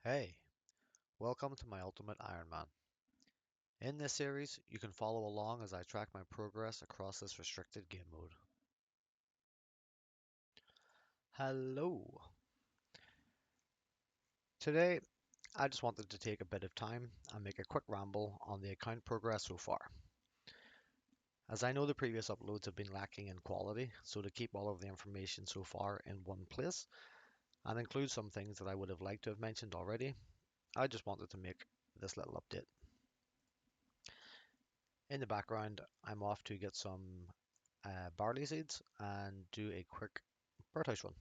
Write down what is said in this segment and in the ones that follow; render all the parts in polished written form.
Hey, welcome to my Ultimate Ironman. In this series, you can follow along as I track my progress across this restricted game mode. Hello! Today, I just wanted to take a bit of time and make a quick ramble on the account progress so far. As I know the previous uploads have been lacking in quality, so to keep all of the information so far in one place and include some things that I would have liked to have mentioned already, I just wanted to make this little update. In the background, I'm off to get some barley seeds and do a quick birdhouse run.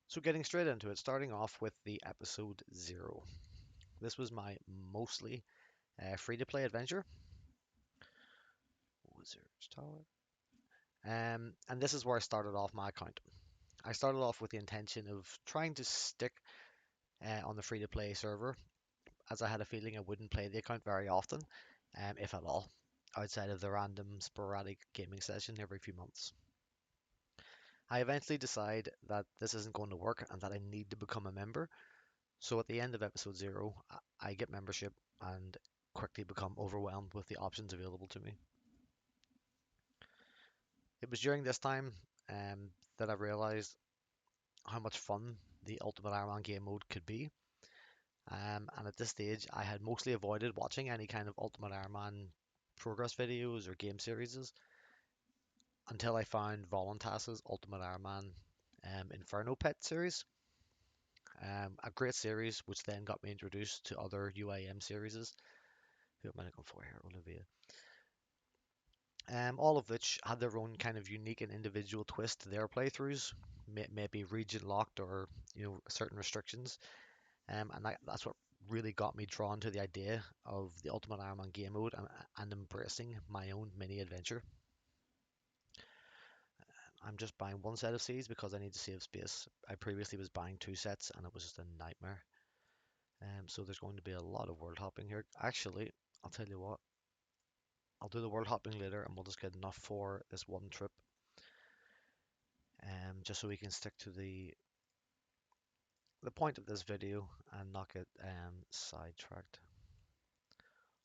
So getting straight into it, starting off with the episode 0. This was my mostly free-to-play adventure. Wizard's Tower. And this is where I started off my account. I started off with the intention of trying to stick on the free-to-play server, as I had a feeling I wouldn't play the account very often, if at all, outside of the random sporadic gaming session every few months. I eventually decide that this isn't going to work and that I need to become a member. So at the end of episode 0, I get membership and quickly become overwhelmed with the options available to me. It was during this time that I realized how much fun the Ultimate Ironman game mode could be. And at this stage, I had mostly avoided watching any kind of Ultimate Ironman progress videos or game series until I found Voluntas's Ultimate Ironman Inferno Pet series. A great series, which then got me introduced to other UIM series. Who am I looking for here? Olivia. All of which had their own kind of unique and individual twist to their playthroughs, maybe region locked or certain restrictions. That's what really got me drawn to the idea of the Ultimate Ironman game mode and embracing my own mini adventure. I'm just buying one set of seeds because I need to save space. I previously was buying two sets and it was just a nightmare. So there's going to be a lot of world hopping here. Actually, I'll tell you what, I'll do the world hopping later and we'll just get enough for this one trip. Just so we can stick to the point of this video and not get sidetracked,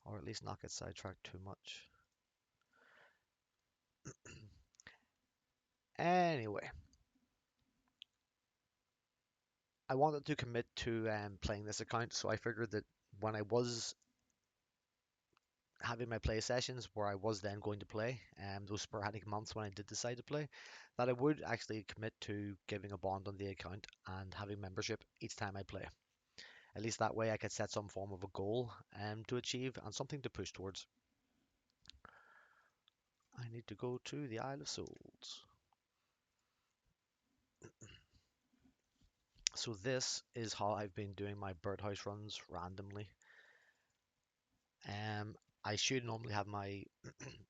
or at least not get sidetracked too much. Anyway, I wanted to commit to playing this account, so I figured that when I was having my play sessions where I was then going to play, those sporadic months when I did decide to play, that I would actually commit to giving a bond on the account and having membership each time I play. At least that way I could set some form of a goal to achieve and something to push towards. I need to go to the Isle of Souls. So this is how I've been doing my birdhouse runs randomly. Um, I should normally have my,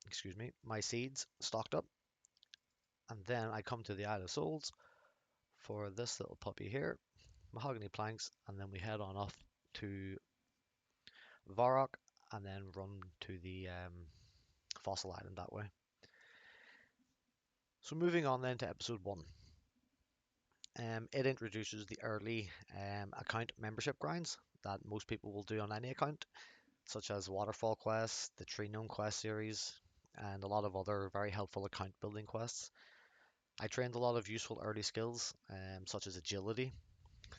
excuse me, my seeds stocked up, and then I come to the Isle of Souls for this little puppy here, mahogany planks, and then we head on off to Varrock, and then run to the fossil island that way. So moving on then to episode 1. It introduces the early account membership grinds that most people will do on any account, such as Waterfall Quest, the Tree Gnome Quest series, and a lot of other very helpful account building quests. I trained a lot of useful early skills, such as agility,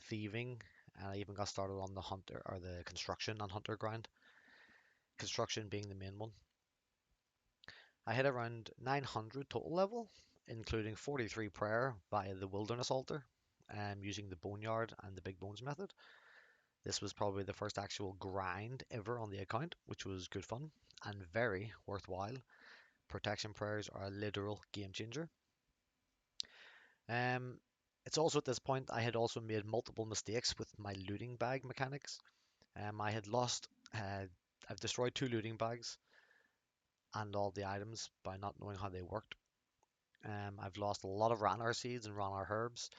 thieving, and I even got started on the hunter or the construction and hunter grind. Construction being the main one. I hit around 900 total level, including 43 prayer via the wilderness altar, using the boneyard and the big bones method. This was probably the first actual grind ever on the account, which was good fun and very worthwhile. Protection prayers are a literal game changer. Um, it's also at this point I had also made multiple mistakes with my looting bag mechanics. I had lost, I've destroyed two looting bags and all the items by not knowing how they worked. I've lost a lot of Ranar seeds and Ranar herbs,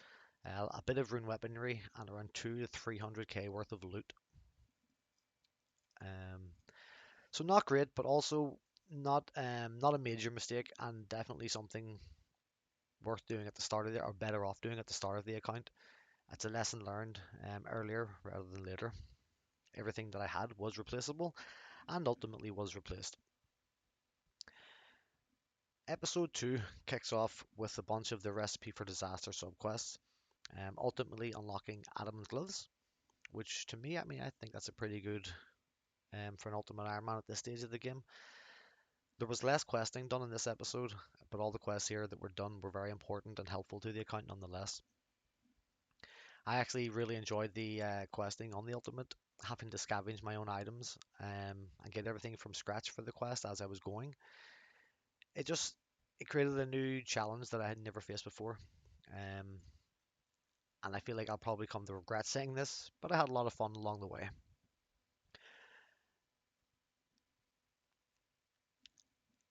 a bit of rune weaponry, and around 2 to 300k worth of loot. Um, so not great, but also not a major mistake, and definitely something worth doing at the start of it, or better off doing at the start of the account. It's a lesson learned earlier rather than later. Everything that I had was replaceable and ultimately was replaced. Episode 2 kicks off with a bunch of the Recipe for Disaster subquests, ultimately unlocking Adam's Gloves, which to me, I think that's a pretty good for an Ultimate Ironman at this stage of the game. There was less questing done in this episode, but all the quests here that were done were very important and helpful to the account nonetheless. I actually really enjoyed the questing on the Ultimate, having to scavenge my own items and get everything from scratch for the quest as I was going. It just it created a new challenge that I had never faced before, um, and I feel like I'll probably come to regret saying this, but I had a lot of fun along the way.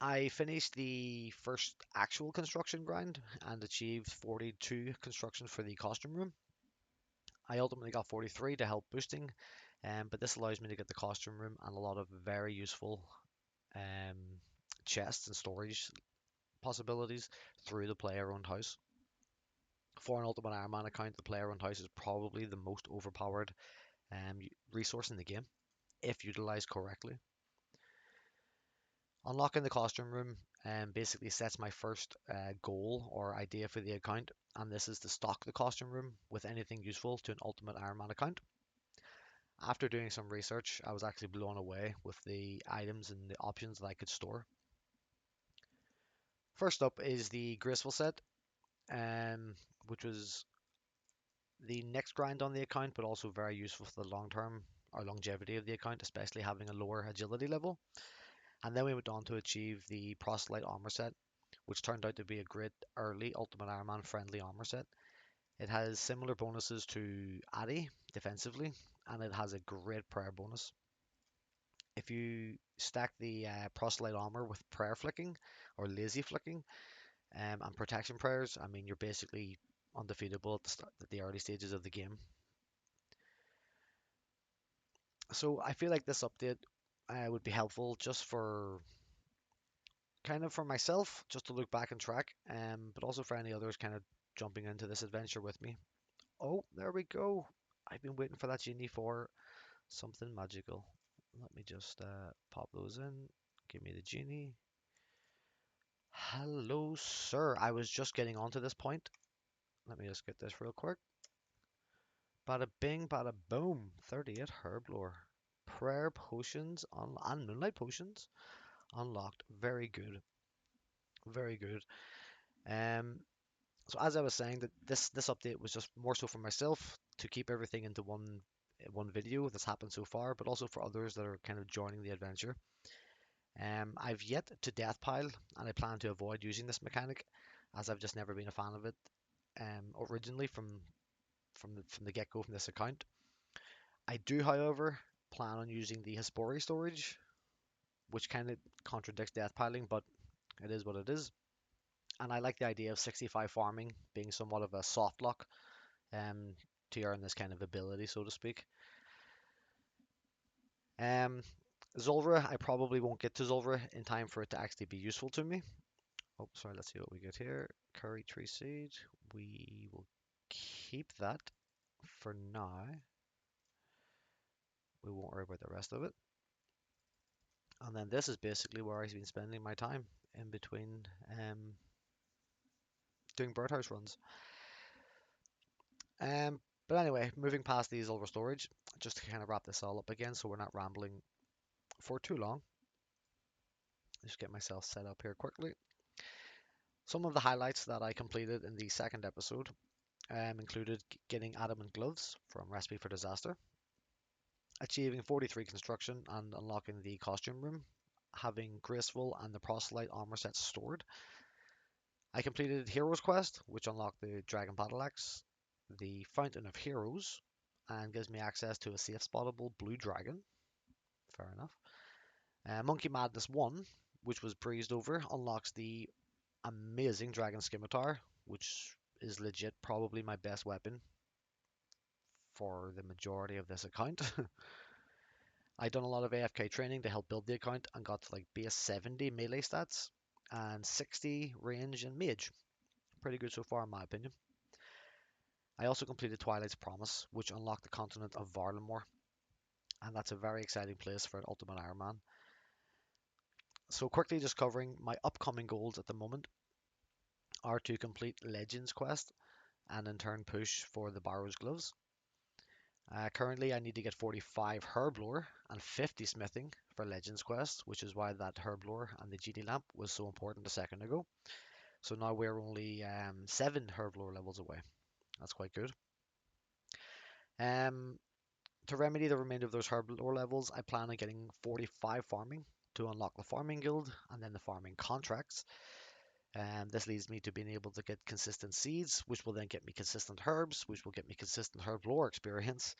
I finished the first actual construction grind and achieved 42 construction for the costume room. I ultimately got 43 to help boosting, but this allows me to get the costume room and a lot of very useful um, chests and storage possibilities through the player-owned house. For an Ultimate Ironman account, the player-owned house is probably the most overpowered resource in the game, if utilized correctly. Unlocking the costume room basically sets my first goal or idea for the account, and this is to stock the costume room with anything useful to an Ultimate Ironman account. After doing some research, I was actually blown away with the items and the options that I could store. First up is the Graceful set, um, which was the next grind on the account, but also very useful for the long term or longevity of the account, especially having a lower agility level. And then we went on to achieve the Proselyte armor set, which turned out to be a great early Ultimate Ironman friendly armor set. It has similar bonuses to Addy defensively, and it has a great prayer bonus. If you stack the Proselyte armor with prayer flicking or lazy flicking and protection prayers, you're basically undefeatable at the early stages of the game. So I feel like this update would be helpful just for kind of for myself, just to look back and track, but also for any others kind of jumping into this adventure with me. Oh, there we go. I've been waiting for that genie for something magical. Let me just pop those in. Give me the genie. Hello, sir. I was just getting onto this point. Let me just get this real quick. Bada bing, bada boom. 38 herb lore. Prayer potions and moonlight potions unlocked. Very good. Very good. Um, so as I was saying, that this update was just more so for myself to keep everything into one video that's happened so far, but also for others that are kind of joining the adventure. I've yet to death pile, and I plan to avoid using this mechanic, as I've just never been a fan of it. Originally from the get-go from this account, I do, however, plan on using the Hespori storage, which kind of contradicts death piling, but it is what it is. And I like the idea of 65 farming being somewhat of a soft lock um, to earn this kind of ability, so to speak. Um, Zulrah, I probably won't get to Zulrah in time for it to actually be useful to me. Oh, sorry, let's see what we get here. Curry tree seed. We will keep that for now. We won't worry about the rest of it. And then this is basically where I've been spending my time in between doing birdhouse runs. But anyway, moving past these over storage, just to kind of wrap this all up again so we're not rambling for too long. Just get myself set up here quickly. Some of the highlights that I completed in the second episode included getting Adamant Gloves from Recipe for Disaster, achieving 43 construction and unlocking the costume room, having Graceful and the Proselyte armor sets stored. I completed Heroes Quest, which unlocked the Dragon Battle Axe, the Fountain of Heroes, and gives me access to a safe spottable blue dragon. Fair enough. Monkey Madness 1, which was breezed over, unlocks the amazing Dragon Scimitar, which is legit probably my best weapon for the majority of this account. I done a lot of AFK training to help build the account and got to like base 70 melee stats and 60 range and mage. Pretty good so far in my opinion. I also completed Twilight's Promise, which unlocked the continent of Varlamore, and that's a very exciting place for an Ultimate Ironman. So quickly just covering my upcoming goals at the moment are to complete Legends Quest and in turn push for the Barrow's Gloves. Currently, I need to get 45 Herb Lore and 50 Smithing for Legends Quest, which is why that Herb Lore and the GD Lamp was so important a second ago. So now we're only 7 Herb Lore levels away. That's quite good. Um, to remedy the remainder of those Herb Lore levels, I plan on getting 45 farming to unlock the Farming Guild and then the Farming Contracts. This leads me to being able to get consistent seeds, which will then get me consistent herbs, which will get me consistent herb lore experience.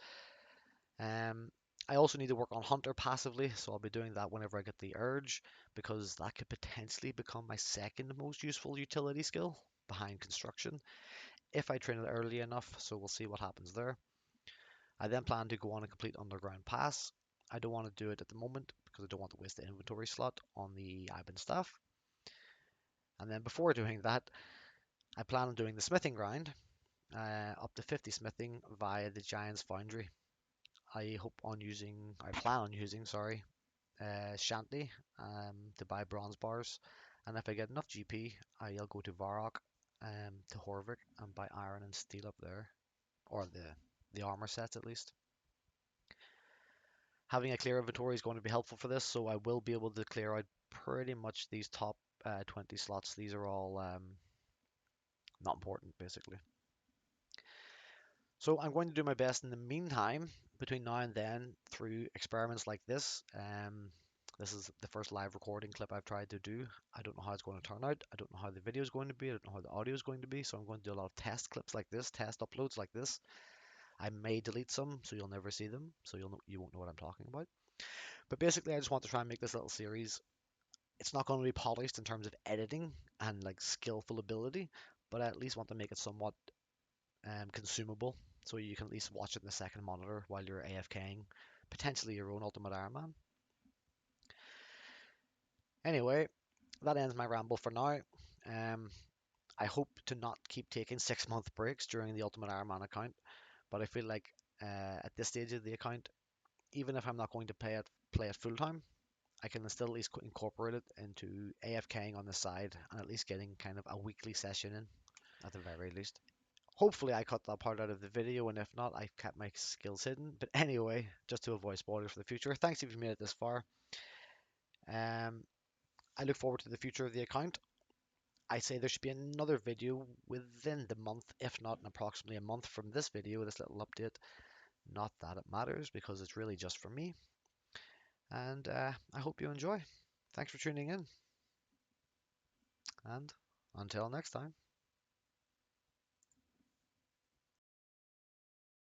Um, I also need to work on Hunter passively, so I'll be doing that whenever I get the urge, because that could potentially become my second most useful utility skill behind construction if I train it early enough, so we'll see what happens there. I then plan to go on and complete Underground Pass. I don't want to do it at the moment because I don't want to waste the inventory slot on the admin staff. And then before doing that, I plan on doing the smithing grind, up to 50 smithing via the Giant's Foundry. I plan on using, sorry, Shanty to buy bronze bars. And if I get enough GP, I'll go to Varrock, to Horvik and buy iron and steel up there, or the armor sets at least. Having a clear inventory is going to be helpful for this, so I will be able to clear out pretty much these top 20 slots. These are all not important, basically. So I'm going to do my best in the meantime, between now and then, through experiments like this. This is the first live recording clip I've tried to do. I don't know how it's going to turn out. I don't know how the video is going to be. I don't know how the audio is going to be. So I'm going to do a lot of test clips like this, test uploads like this. I may delete some, so you'll never see them, so you won't know what I'm talking about. But basically, I just want to try and make this little series. It's not going to be polished in terms of editing and like skillful ability, but I at least want to make it somewhat consumable, so you can at least watch it in the second monitor while you're AFKing, potentially your own Ultimate Ironman. Anyway, that ends my ramble for now. Um, I hope to not keep taking 6 month breaks during the Ultimate Ironman account, but I feel like at this stage of the account, even if I'm not going to play it full time, I can still at least incorporate it into AFKing on the side and at least getting kind of a weekly session in at the very least. Hopefully I cut that part out of the video, and if not, I've kept my skills hidden. But anyway, just to avoid spoilers for the future, thanks if you made it this far. Um, I look forward to the future of the account. I say there should be another video within the month, if not in approximately a month from this video, this little update. Not that it matters, because it's really just for me. And I hope you enjoy. Thanks for tuning in, and until next time.